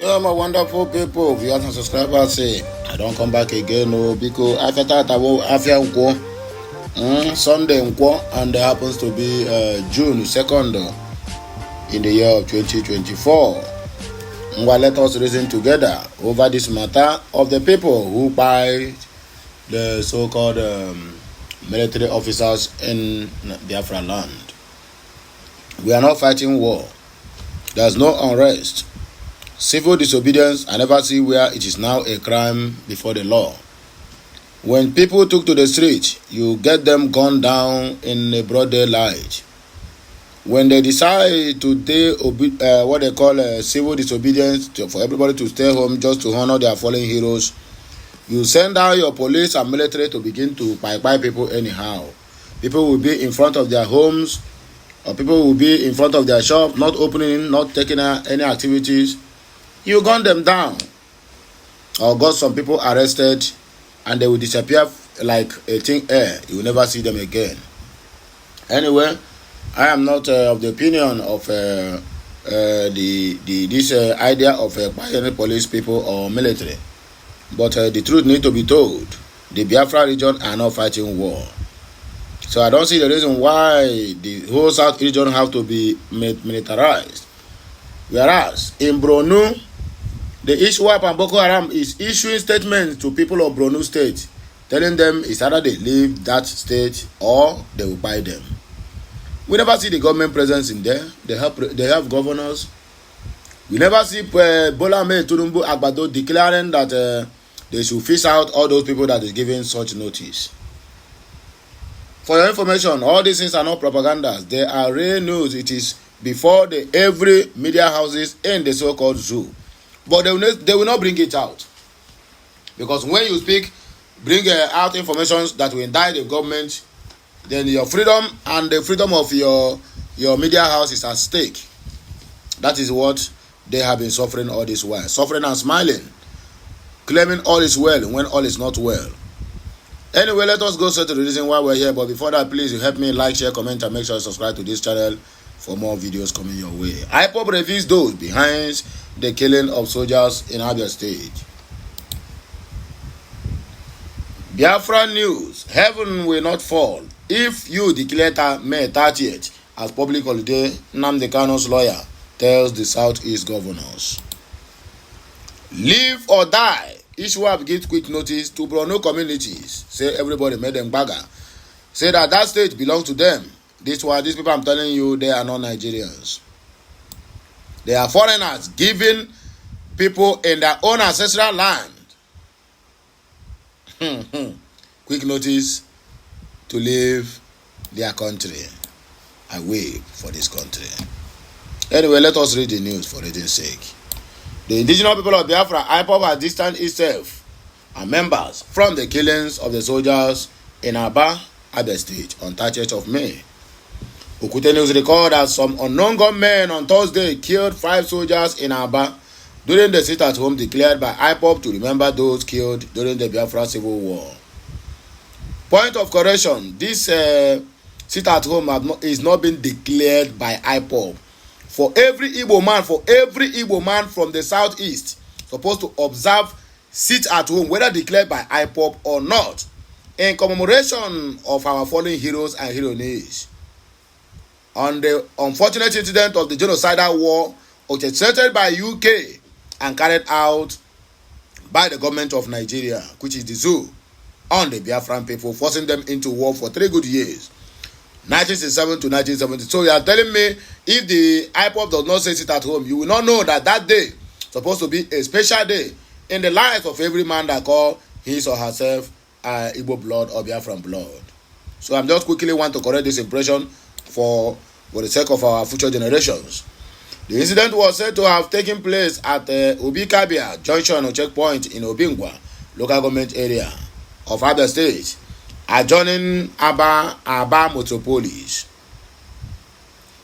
Yeah, my wonderful people, viewers and subscribers. I don't come back again, no, because I thought I will Sunday, and there happens to be June 2nd in the year of 2024. Let us reason together over this matter of the people who buy the so-called military officers in Biafra land. We are not fighting war. There's no unrest. Civil disobedience, I never see where it is now a crime before the law. When people took to the street, you get them gunned down in a broad daylight. When they decide to do what they call civil disobedience, for everybody to stay home just to honor their fallen heroes, you send out your police and military to begin to kpai people anyhow. People will be in front of their homes, or people will be in front of their shop, not opening, not taking any activities. You gun them down, or got some people arrested, and they will disappear like a thin air. You will never see them again. Anyway, I am not of the opinion of this idea of buying police people or military, but the truth need to be told. The Biafra region are not fighting war, so I don't see the reason why the whole South region have to be militarized. Whereas in Borno, the ISWAP and Boko Haram is issuing statements to people of Borno State, telling them it's either they leave that state or they will buy them. We never see the government presence in there. They have governors. We never see Bola Ahmed Tinubu Agbado declaring that they should fish out all those people that is giving such notice. For your information, all these things are not propagandas. They are real news. It is before every media houses in the so-called zoo. But they will not bring it out. Because when you bring out information that will indict the government, then your freedom and the freedom of your media house is at stake. That is what they have been suffering all this while. Suffering and smiling. Claiming all is well when all is not well. Anyway, let us go straight to the reason why we're here. But before that, please help me like, share, comment, and make sure you subscribe to this channel for more videos coming your way. IPOB reveals those behind the killing of soldiers in Abia State. Biafra news. Heaven will not fall if you declare May 30th as public holiday, Nnamdi Kanu's lawyer tells the Southeast governors. Live or die. ISWAP gives quick notice to Borno communities. Say everybody made them bagger. Say that state belongs to them. These people I'm telling you, they are not Nigerians. They are foreigners giving people in their own ancestral land quick notice to leave their country. I wait for this country. Anyway, let us read the news for reading's sake. The indigenous people of Biafra, IPOB, has distanced itself and members from the killings of the soldiers in Aba, Abia State on 30th of May. Okute News record that some unknown gunmen on Thursday killed 5 soldiers in Aba during the sit-at-home declared by IPOB to remember those killed during the Biafra Civil War. Point of correction, this sit-at-home is not been declared by IPOB. For every Igbo man from the southeast supposed to observe sit-at-home, whether declared by IPOB or not, in commemoration of our fallen heroes and heroines. On the unfortunate incident of the genocidal war orchestrated by UK and carried out by the government of Nigeria, which is the zoo, on the Biafran people, forcing them into war for 3 good years, 1967 to 1970. So you are telling me if the IPOB does not say sit at home, you will not know that that day supposed to be a special day in the life of every man that call his or herself Igbo blood or Biafran blood. So I'm just quickly want to correct this impression for the sake of our future generations. The incident was said to have taken place at Obi-Kabia Junction or checkpoint in Obingwa, local government area of Abia State, adjoining Aba Metropolis.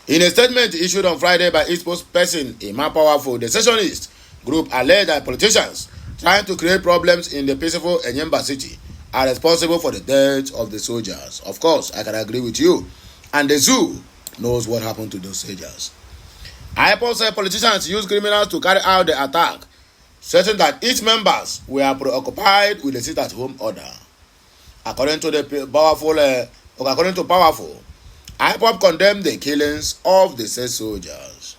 In a statement issued on Friday by its spokesperson, a more powerful, the secessionist group alleged that politicians trying to create problems in the peaceful Enyimba city are responsible for the death of the soldiers. Of course, I can agree with you. And the zoo knows what happened to those soldiers. IPOB said politicians used criminals to carry out the attack, certain that its members were preoccupied with the sit-at-home order. According to Powerful, IPOB condemned the killings of the said soldiers.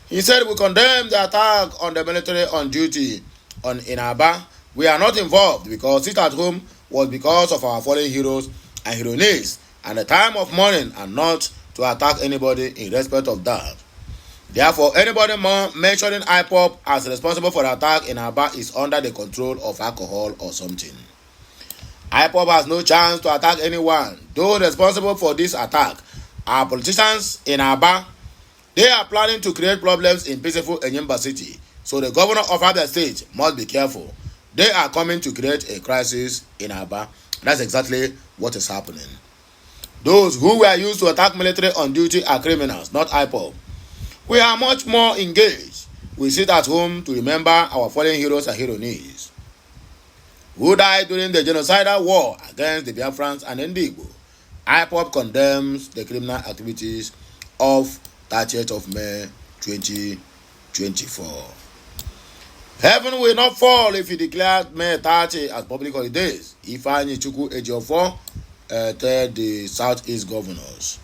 He said, "We condemn the attack on the military on duty in Aba. We are not involved because sit-at-home was because of our fallen heroes and heroines and the time of mourning, and not to attack anybody in respect of that. Therefore, anybody mentioning IPOB as responsible for the attack in Aba is under the control of alcohol or something. IPOB has no chance to attack anyone. Those responsible for this attack are politicians in Aba. They are planning to create problems in peaceful Enyimba City. So the governor of Abia State must be careful. They are coming to create a crisis in Aba." That's exactly what is happening. Those who were used to attack military on duty are criminals, not IPOB. We are much more engaged. We sit at home to remember our fallen heroes and heroines who died during the genocidal war against the Biafrans and Ndigbo. IPOB condemns the criminal activities of 30th of May 2024. Heaven will not fall if you declare May 30 as public holidays. Ifeanyi Chukwu Ejiofor told the Southeast governors.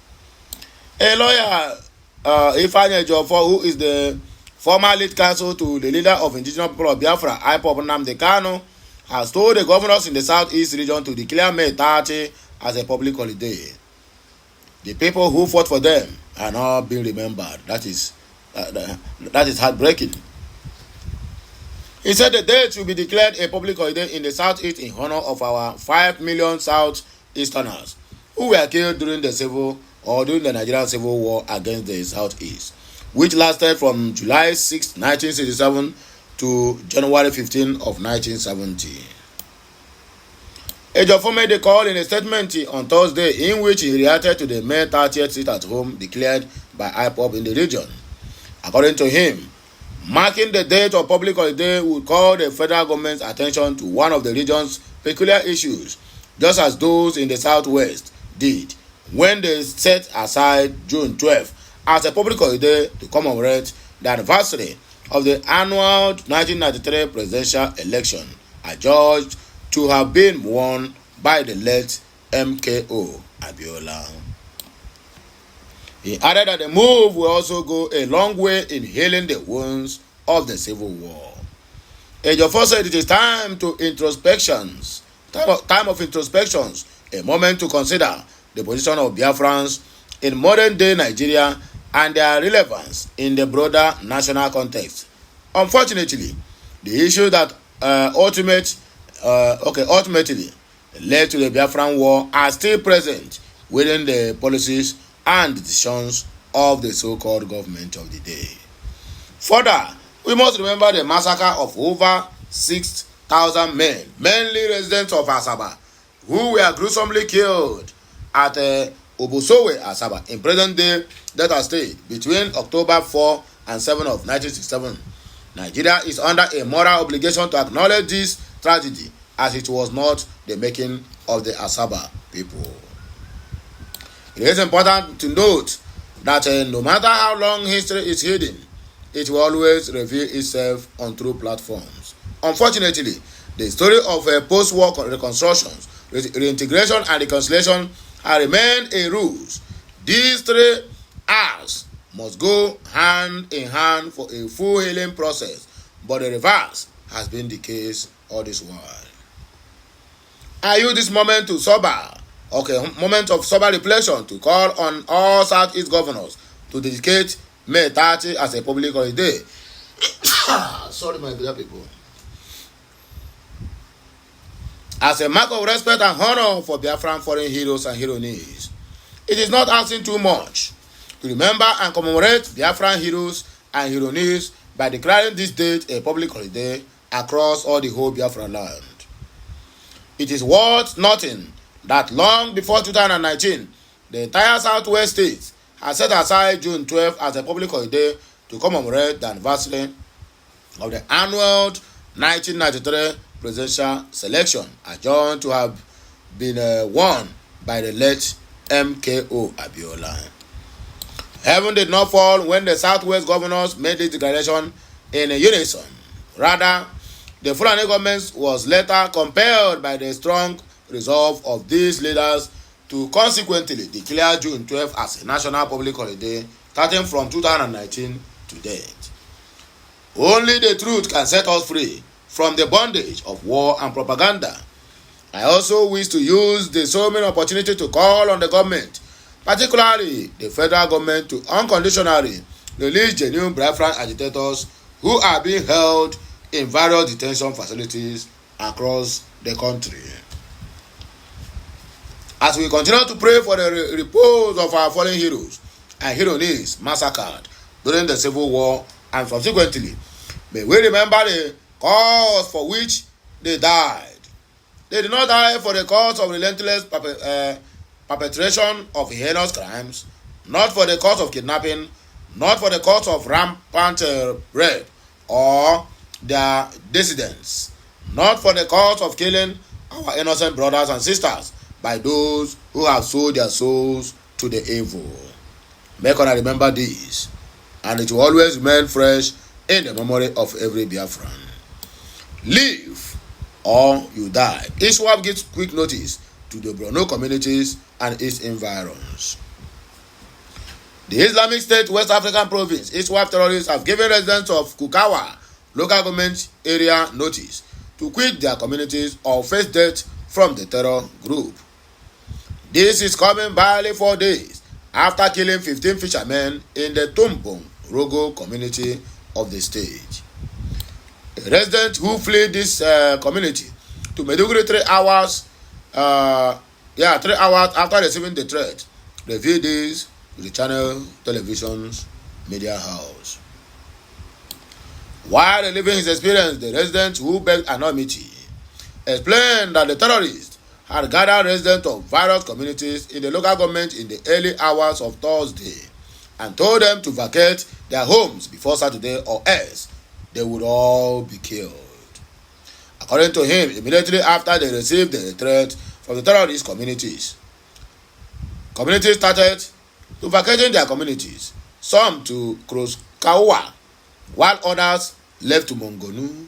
A lawyer, Ifeanyi Ejiofor, who is the former lead counsel to the leader of indigenous people of Biafra, IPOB Nnamdi Kanu, has told the governors in the Southeast region to declare May 30 as a public holiday. The people who fought for them are not being remembered. That is heartbreaking. He said the date will be declared a public holiday in the Southeast in honor of our 5 million Southeasterners who were killed during the Nigerian Civil War against the Southeast, which lasted from July 6, 1967 to January 15 of 1970. Ejiofor made a call in a statement on Thursday in which he reacted to the May 30th sit-at-home declared by IPOB in the region. According to him, marking the date of public holiday would call the federal government's attention to one of the region's peculiar issues, just as those in the Southwest did when they set aside June 12 as a public holiday to commemorate the anniversary of the annual 1993 presidential election, adjudged to have been won by the late MKO Abiola. He added that the move will also go a long way in healing the wounds of the Civil War. Ejiofor said it is time of introspections, a moment to consider the position of Biafrans in modern-day Nigeria and their relevance in the broader national context. Unfortunately, the issue that ultimately led to the Biafran War are still present within the policies and decisions of the so-called government of the day. Further, we must remember the massacre of over 6,000 men, mainly residents of Asaba, who were gruesomely killed at Obosowe, Asaba, in present-day Delta State between October 4 and 7 of 1967. Nigeria is under a moral obligation to acknowledge this tragedy, as it was not the making of the Asaba people. It is important to note that no matter how long history is hidden, it will always reveal itself on true platforms. Unfortunately, the story of post-war reconstructions, reintegration and reconciliation have remained a ruse. These three R's must go hand in hand for a full healing process, but the reverse has been the case all this while. I use this moment of sober reflection to call on all Southeast governors to dedicate May 30 as a public holiday. Sorry, my dear people. As a mark of respect and honor for Biafran foreign heroes and heroines. It is not asking too much to remember and commemorate Biafran heroes and heroines by declaring this date a public holiday across all the whole Biafran land. It is worth noting that long before 2019, the entire Southwest states had set aside June 12 as a public holiday to commemorate the anniversary of the annual 1993 presidential selection, adjourned to have been won by the late MKO Abiola. Heaven did not fall when the Southwest governors made this declaration in unison. Rather, the Fulani government was later compelled by the strong resolve of these leaders to consequently declare June 12 as a national public holiday starting from 2019 to date. Only the truth can set us free from the bondage of war and propaganda. I also wish to use the so many opportunity to call on the government, particularly the federal government, to unconditionally release genuine Biafran agitators who are being held in various detention facilities across the country. As we continue to pray for the repose of our fallen heroes and heroines massacred during the Civil War and subsequently, may we remember the cause for which they died. They did not die for the cause of relentless perpetration of heinous crimes, not for the cause of kidnapping, not for the cause of rampant rape or their dissidents, not for the cause of killing our innocent brothers and sisters by those who have sold their souls to the evil. Make us remember this, and it will always remain fresh in the memory of every Biafran. Live or you die. ISWAP gives quick notice to the Borno communities and its environs. The Islamic State West African Province ISWAP terrorists have given residents of Kukawa local government area notice to quit their communities or face death from the terror group. This is coming barely 4 days after killing 15 fishermen in the Tumbong Rogo community of the state. A resident who fled this community to Maiduguri 3 hours after receiving the threat revealed this to the channel television's media house. While reliving his experience, the resident who begged anonymity explained that the terrorists had gathered residents of various communities in the local government in the early hours of Thursday and told them to vacate their homes before Saturday or else they would all be killed. According to him, immediately after they received the threat from the terrorist communities started to vacating their communities, some to Kroskawa, while others left to Mongonu.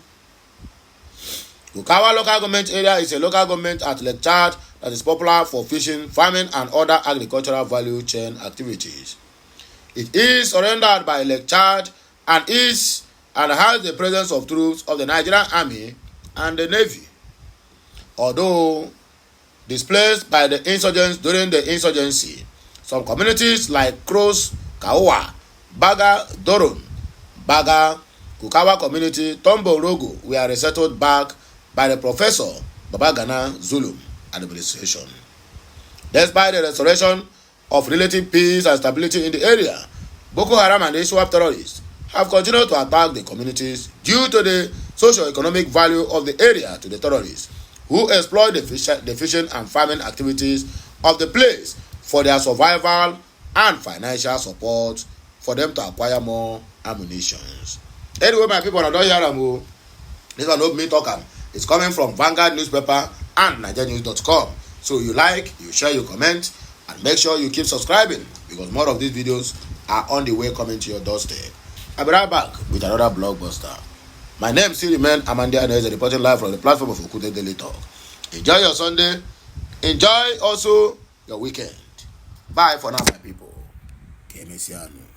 Kukawa local government area is a local government at Lake Chad that is popular for fishing, farming, and other agricultural value chain activities. It is surrendered by Lake Chad and has the presence of troops of the Nigerian Army and the Navy. Although displaced by the insurgents during the insurgency, some communities like Cross, Kawa, Baga, Doron, Baga, Kukawa community, Tombo Rogo were resettled back by the Professor Babagana Zulum administration. Despite the restoration of relative peace and stability in the area, Boko Haram and the ISWAP terrorists have continued to attack the communities due to the socio-economic value of the area to the terrorists, who exploit the fishing and farming activities of the place for their survival and financial support for them to acquire more ammunition. Anyway, my people, I don't hear them. This one not me talking. It's coming from Vanguard newspaper and NigeriaNews.com. So you like, you share, you comment, and make sure you keep subscribing because more of these videos are on the way coming to your doorstep. I'll be right back with another blockbuster. My name still remains Amandia and is reporting live from the platform of Okute Daily Talk. Enjoy your Sunday. Enjoy also your weekend. Bye for now, my people. Kemesiano.